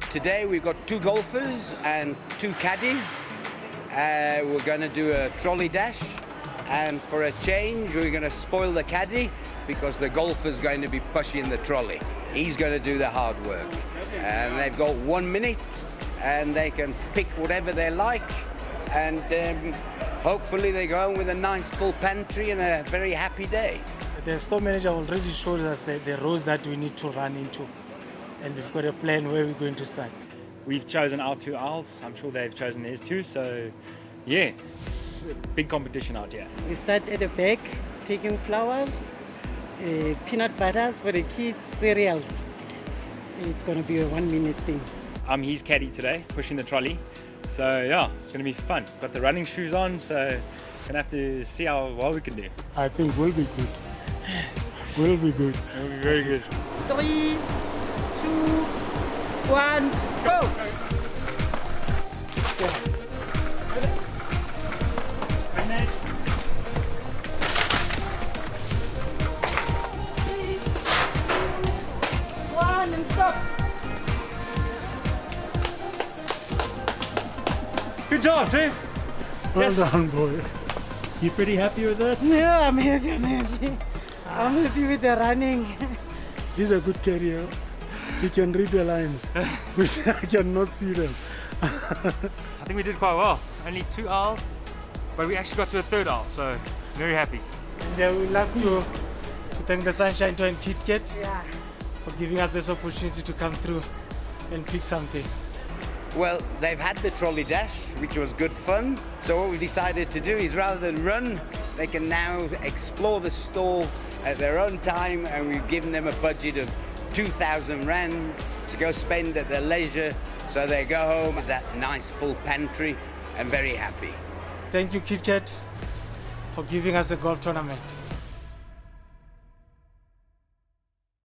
Today we've got 2 golfers and 2 caddies. We're going to do a trolley dash, and for a change we're going to spoil the caddy because the golfer's going to be pushing the trolley. He's going to do the hard work. And they've got 1 minute and they can pick whatever they like, and hopefully they go home with a nice full pantry and a very happy day. The store manager already showed us the roads that we need to run into, and we've got a plan where we're going to start. We've chosen our 2 aisles. I'm sure they've chosen theirs too. So, yeah, it's a big competition out here. We start at the back, picking flowers, peanut butters for the kids, cereals. It's going to be a 1 minute thing. I'm his caddy today, pushing the trolley. So, yeah, it's going to be fun. Got the running shoes on, so going to have to see how well we can do. I think we'll be good. We'll be good. It'll be very good. 3, 2, 1, go! One and stop. Good job, Dave. Well done, boy. You pretty happy with that? Yeah, I'm happy. I'm happy with the running. He's a good carrier. He can read the lines, which I cannot see them. I think we did quite well. Only 2 aisles, but we actually got to a 3rd aisle, so very happy. And we'd love to thank the Sunshine Toy and KitKat Yeah. for giving us this opportunity to come through and pick something. Well, they've had the trolley dash, which was good fun. So what we decided to do is, rather than run, they can now explore the store at their own time, and we've given them a budget of 2,000 rand to go spend at their leisure, so they go home with that nice full pantry and very happy. Thank you, KitKat, for giving us a golf tournament.